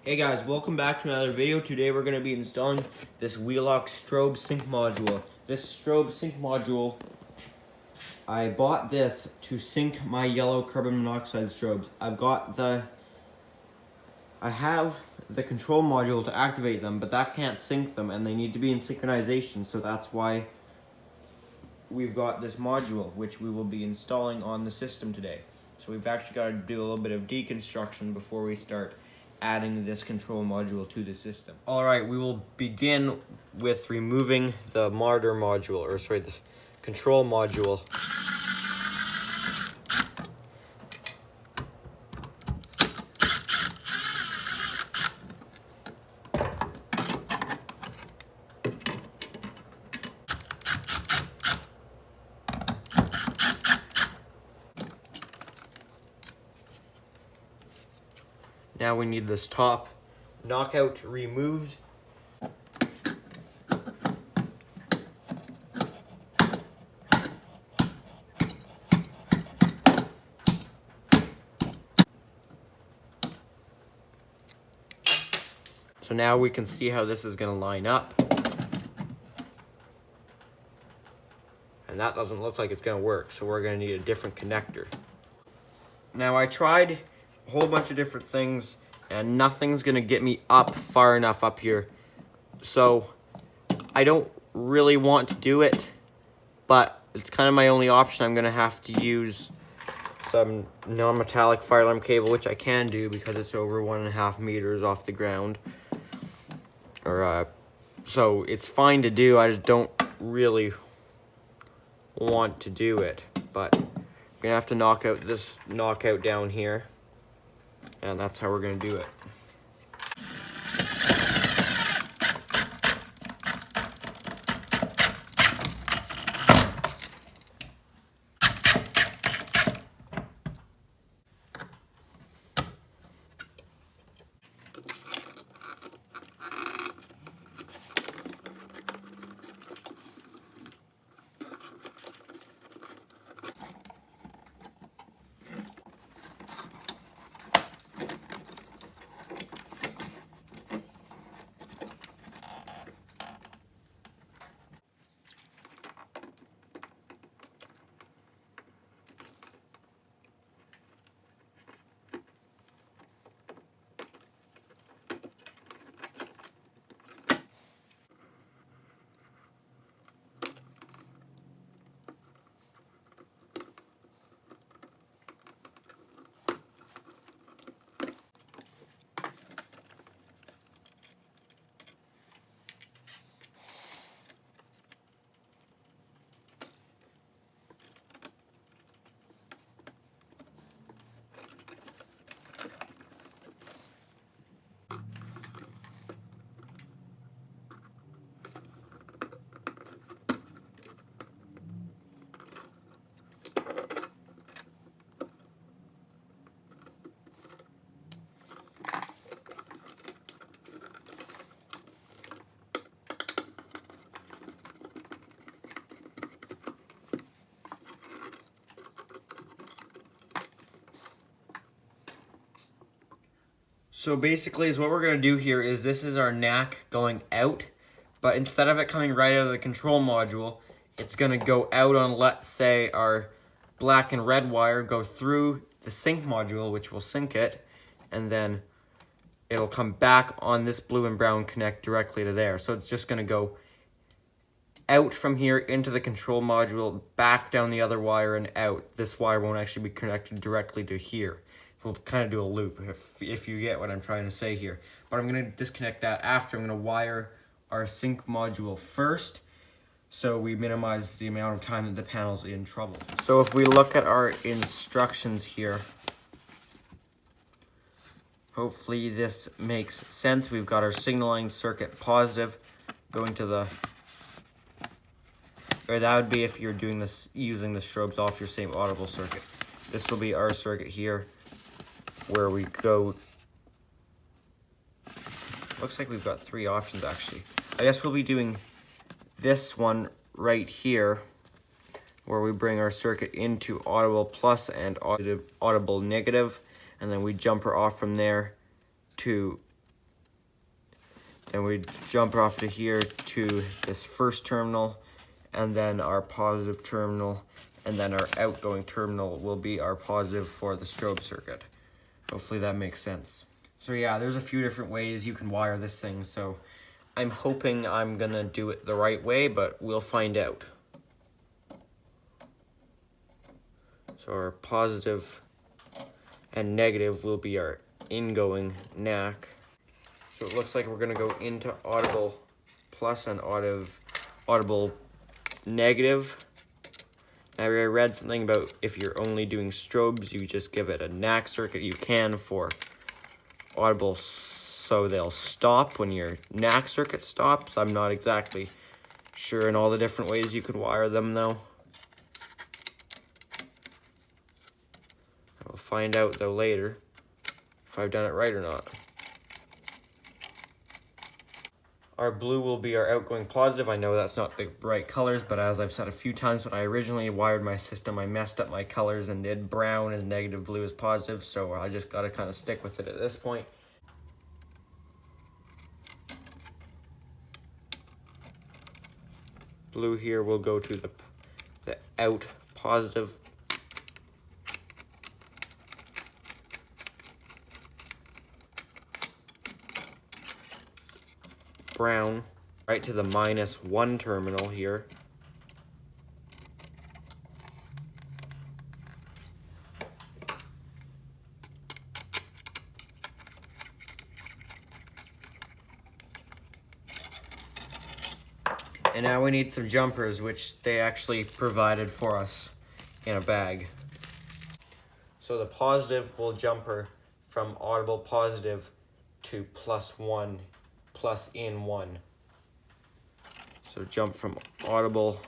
Hey guys, welcome back to another video. Today we're going to be installing this wheelock strobe sync module. This strobe sync module, I bought this to sync my yellow carbon monoxide strobes. I have the control module to activate them, but that can't sync them and they need to be in synchronization, so that's why we've got this module, which we will be installing on the system today. So we've actually got to do a little bit of deconstruction before we start adding this control module to the system. Alright, we will begin with removing the the control module. Now we need this top knockout removed. So now we can see how this is going to line up. And that doesn't look like it's going to work, so we're going to need a different connector. Now I tried a whole bunch of different things and nothing's going to get me up far enough up here. So I don't really want to do it, but it's kind of my only option. I'm going to have to use some non-metallic fire alarm cable, which I can do because it's over 1.5 meters off the ground. So it's fine to do, I just don't really want to do it. But we're gonna have to knock out this knockout down here, and that's how we're gonna do it. So basically is what we're going to do here is this is our NAC going out, but instead of it coming right out of the control module, it's going to go out on, let's say, our black and red wire, go through the sync module, which will sync it, and then it'll come back on this blue and brown connect directly to there. So it's just going to go out from here into the control module, back down the other wire and out. This wire won't actually be connected directly to here. We'll kind of do a loop if you get what I'm trying to say here. But I'm going to disconnect that after. I'm going to wire our sync module first, so we minimize the amount of time that the panel's in trouble. So if we look at our instructions here, hopefully this makes sense. We've got our signaling circuit positive going to the, or that would be if you're doing this using the strobes off your same audible circuit. This will be our circuit here, where we go. Looks like we've got 3 options actually. I guess we'll be doing this one right here, where we bring our circuit into audible plus and audible negative, and then we jumper off from there to Then we jump off to here to this first terminal, and then our positive terminal, and then our outgoing terminal will be our positive for the strobe circuit. Hopefully that makes sense. So yeah, there's a few different ways you can wire this thing, so I'm hoping I'm gonna do it the right way, but we'll find out. So our positive and negative will be our ingoing NAC. So it looks like we're gonna go into audible plus and audible negative. Now I read something about if you're only doing strobes, you just give it a NAC circuit. You can for audible, so they'll stop when your NAC circuit stops. I'm not exactly sure in all the different ways you could wire them though. I will find out though later if I've done it right or not. Our blue will be our outgoing positive. I know that's not the right colors, but as I've said a few times, when I originally wired my system, I messed up my colors and did brown as negative, blue as positive, so I just gotta kind of stick with it at this point. Blue here will go to the out positive. Brown right to the -1 terminal here. And now we need some jumpers, which they actually provided for us in a bag. So the positive will jumper from audible positive to +1, plus in 1. So jump from audible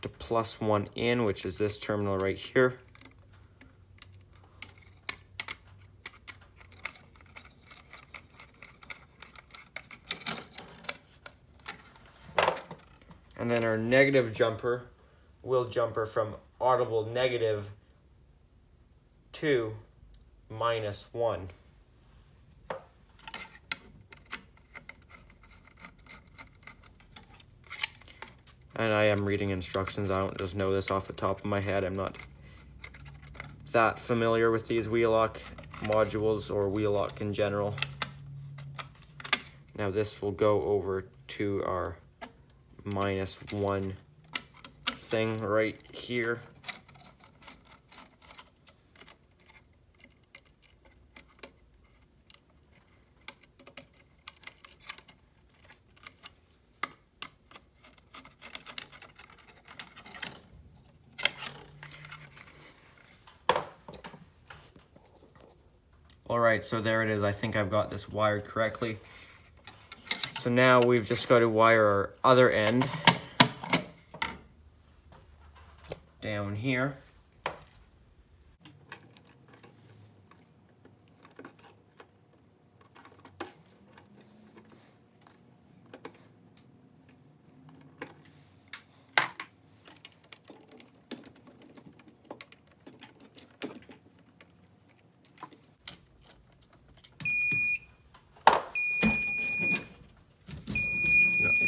to +1 in, which is this terminal right here. And then our negative jumper will jumper from audible negative to -1. And I am reading instructions. I don't just know this off the top of my head. I'm not that familiar with these wheelock modules or wheelock in general. Now this will go over to our -1 thing right here. All right, so there it is. I think I've got this wired correctly. So now we've just got to wire our other end down here.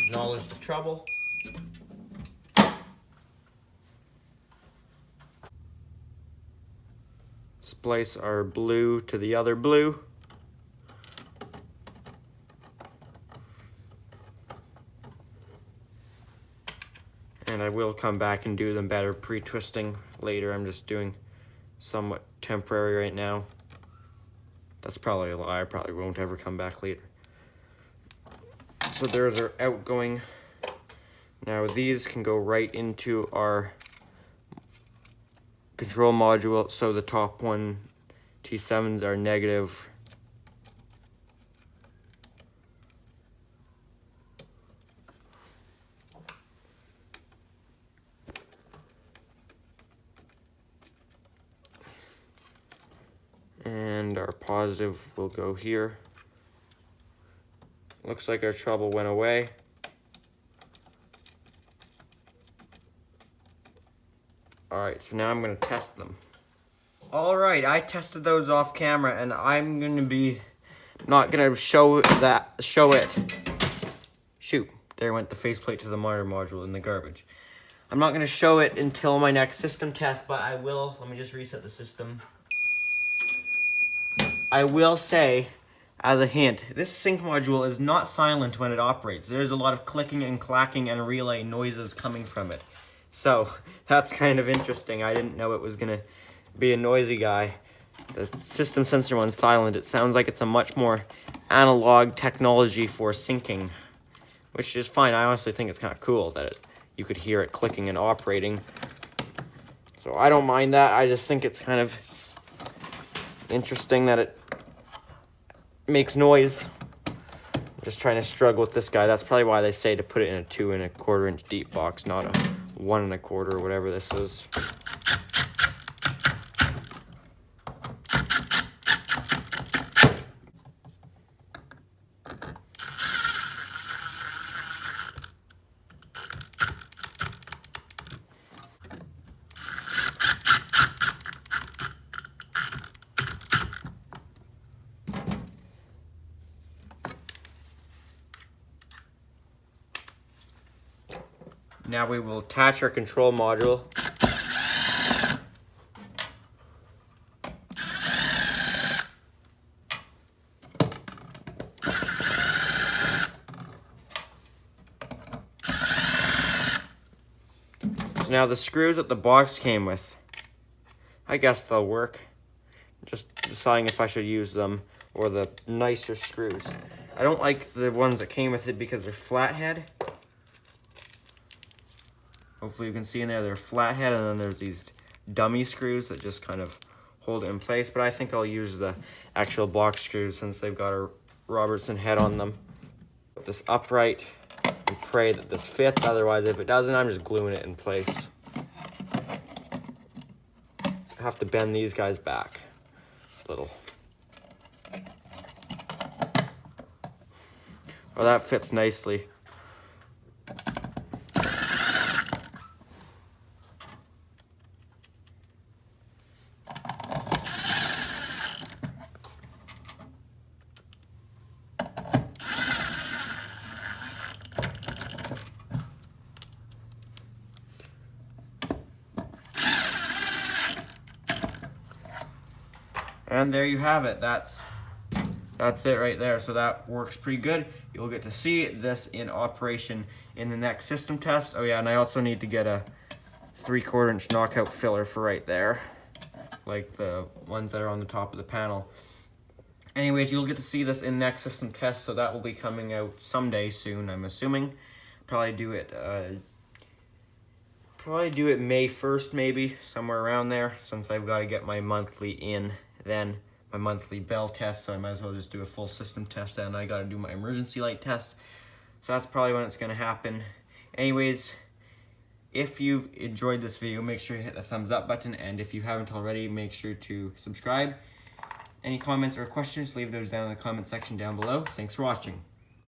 Acknowledge the trouble. Splice our blue to the other blue. And I will come back and do them better pre-twisting later. I'm just doing somewhat temporary right now. That's probably a lie. I probably won't ever come back later. So there's our outgoing. Now these can go right into our control module. So the top one, T7s, are negative. And our positive will go here. Looks like our trouble went away. Alright, so now I'm going to test them. Alright, I tested those off camera, and I'm going to be not going to show it. Shoot, there went the faceplate to the monitor module in the garbage. I'm not going to show it until my next system test, but I will. Let me just reset the system. I will say, as a hint, this sync module is not silent when it operates. There's a lot of clicking and clacking and relay noises coming from it. So, that's kind of interesting. I didn't know it was going to be a noisy guy. The system sensor one's silent. It sounds like it's a much more analog technology for syncing, which is fine. I honestly think it's kind of cool that you could hear it clicking and operating. So I don't mind that. I just think it's kind of interesting that it makes noise. I'm just trying to struggle with this guy. That's probably why they say to put it in a 2 1/4 inch deep box, not a 1 1/4 or whatever this is. Now we will attach our control module. So now the screws that the box came with, I guess they'll work. Just deciding if I should use them or the nicer screws. I don't like the ones that came with it because they're flathead. Hopefully you can see in there they're flathead, and then there's these dummy screws that just kind of hold it in place. But I think I'll use the actual box screws since they've got a Robertson head on them. Put this upright and pray that this fits. Otherwise, if it doesn't, I'm just gluing it in place. I have to bend these guys back a little. Well, that fits nicely. And there you have it. That's it right there. So that works pretty good. You'll get to see this in operation in the next system test. Oh yeah, and I also need to get a 3/4 inch knockout filler for right there, like the ones that are on the top of the panel. Anyways, you'll get to see this in next system test, so that will be coming out someday soon, I'm assuming. Probably do it May 1st, maybe, somewhere around there, since I've got to get my monthly in, then my monthly bell test, so I might as well just do a full system test, and I got to do my emergency light test. So that's probably when it's going to happen. Anyways, if you've enjoyed this video, make sure you hit the thumbs up button, and if you haven't already, make sure to subscribe. Any comments or questions, leave those down in the comment section down below. Thanks for watching.